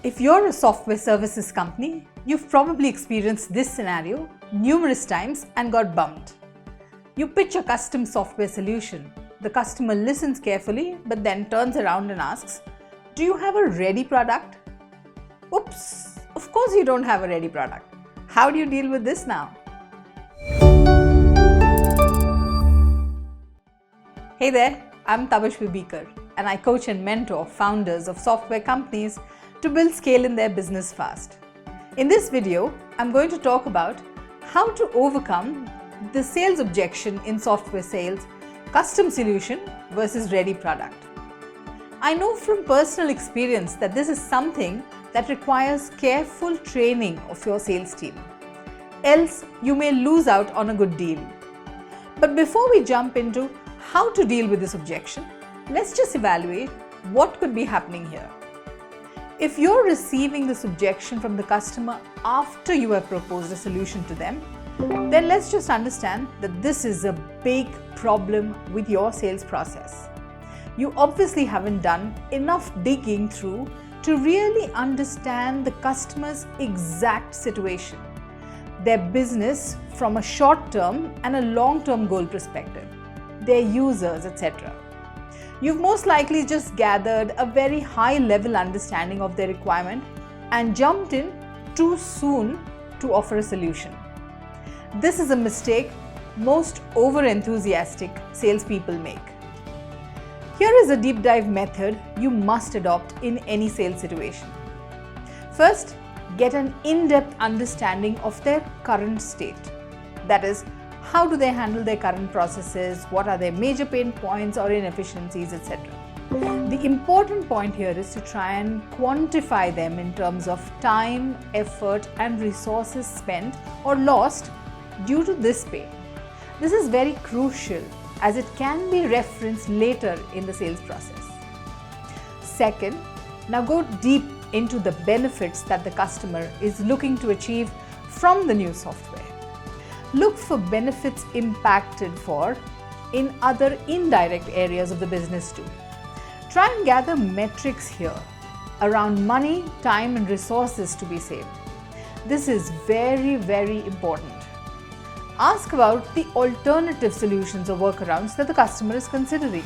If you're a software services company, you've probably experienced this scenario numerous times and got bumped. You pitch a custom software solution. The customer listens carefully but then turns around and asks, "Do you have a ready product?" Oops, of course you don't have a ready product. How do you deal with this now? Hey there, I'm Tabashvi Beaker and I coach and mentor founders of software companies to build scale in their business fast. In this video, I'm going to talk about how to overcome the sales objection in software sales, custom solution versus ready product. I know from personal experience that this is something that requires careful training of your sales team. Else, you may lose out on a good deal. But before we jump into how to deal with this objection, let's just evaluate what could be happening here. If you're receiving this objection from the customer after you have proposed a solution to them, then let's just understand that this is a big problem with your sales process. You obviously haven't done enough digging through to really understand the customer's exact situation, their business from a short-term and a long-term goal perspective, their users, etc. You've most likely just gathered a very high-level understanding of their requirement and jumped in too soon to offer a solution. This is a mistake most over-enthusiastic salespeople make. Here is a deep dive method you must adopt in any sales situation. First, get an in-depth understanding of their current state. That is, how do they handle their current processes, what are their major pain points or inefficiencies, etc. The important point here is to try and quantify them in terms of time, effort and resources spent or lost due to this pain. This is very crucial as it can be referenced later in the sales process. Second, now go deep into the benefits that the customer is looking to achieve from the new software. Look for benefits impacted for in other indirect areas of the business too. Try and gather metrics here around money, time and resources to be saved. This is very, very important. Ask about the alternative solutions or workarounds that the customer is considering.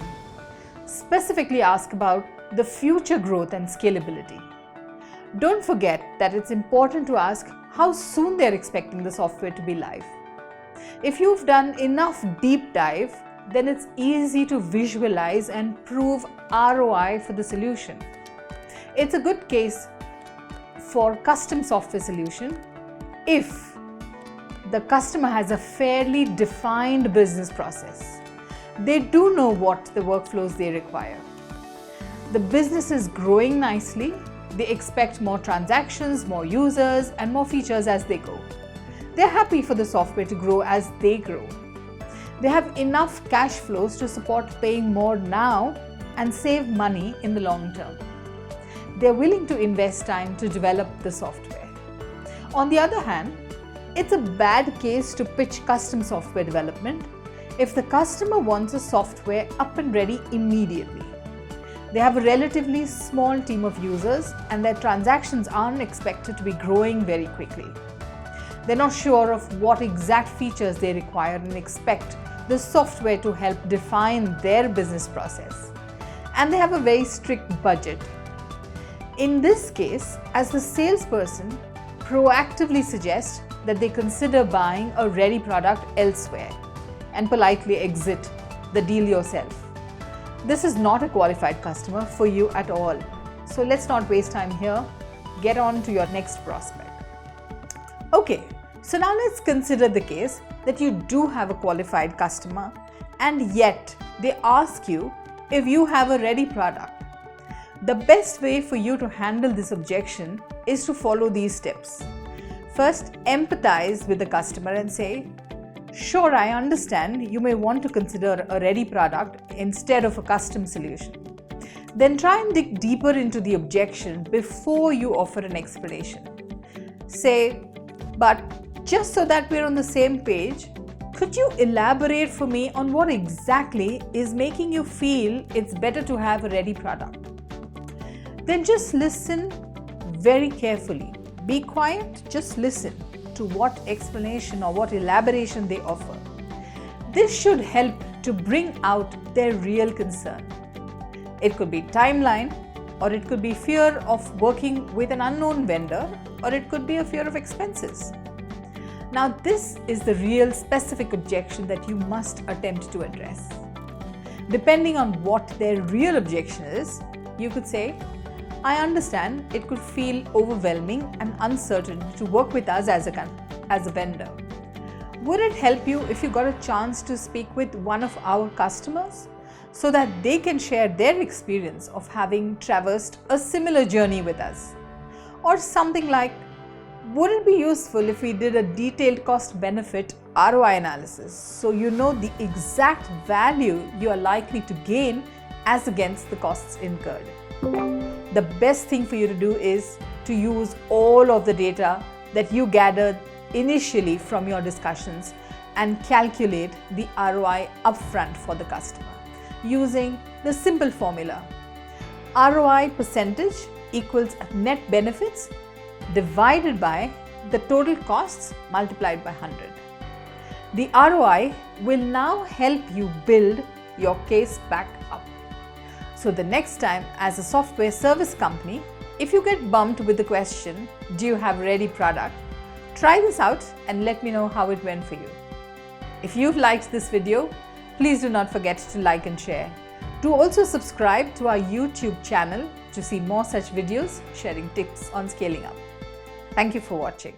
Specifically ask about the future growth and scalability. Don't forget that it's important to ask how soon they're expecting the software to be live. If you've done enough deep dive, then it's easy to visualize and prove ROI for the solution. It's a good case for custom software solution if the customer has a fairly defined business process. They do know what the workflows they require. The business is growing nicely. They expect more transactions, more users, and more features as they go. They're happy for the software to grow as they grow. They have enough cash flows to support paying more now and save money in the long term. They're willing to invest time to develop the software. On the other hand, it's a bad case to pitch custom software development if the customer wants a software up and ready immediately. They have a relatively small team of users and their transactions aren't expected to be growing very quickly. They're not sure of what exact features they require and expect the software to help define their business process. And they have a very strict budget. In this case, as the salesperson, proactively suggest that they consider buying a ready product elsewhere and politely exit the deal yourself. This is not a qualified customer for you at all. So let's not waste time here. Get on to your next prospect. Okay, so now let's consider the case that you do have a qualified customer and yet they ask you if you have a ready product. The best way for you to handle this objection is to follow these steps. First, empathize with the customer and say, "Sure, I understand you may want to consider a ready product instead of a custom solution." Then try and dig deeper into the objection before you offer an explanation. Say, "But just so that we're on the same page, could you elaborate for me on what exactly is making you feel it's better to have a ready product?" Then just listen very carefully. Be quiet, just listen to what explanation or what elaboration they offer. This should help to bring out their real concern. It could be timeline, or it could be fear of working with an unknown vendor, or it could be a fear of expenses. Now, this is the real specific objection that you must attempt to address. Depending on what their real objection is, you could say, I understand it could feel overwhelming and uncertain to work with us as a vendor. Would it help you if you got a chance to speak with one of our customers so that they can share their experience of having traversed a similar journey with us? Or something like, would it be useful if we did a detailed cost-benefit ROI analysis so you know the exact value you are likely to gain as against the costs incurred? The best thing for you to do is to use all of the data that you gathered initially from your discussions and calculate the ROI upfront for the customer using the simple formula. ROI percentage equals net benefits divided by the total costs multiplied by 100. The ROI will now help you build your case back up. So the next time as a software service company, if you get bumped with the question, do you have a ready product? Try this out and let me know how it went for you. If you've liked this video, please do not forget to like and share. Do also subscribe to our YouTube channel to see more such videos sharing tips on scaling up. Thank you for watching.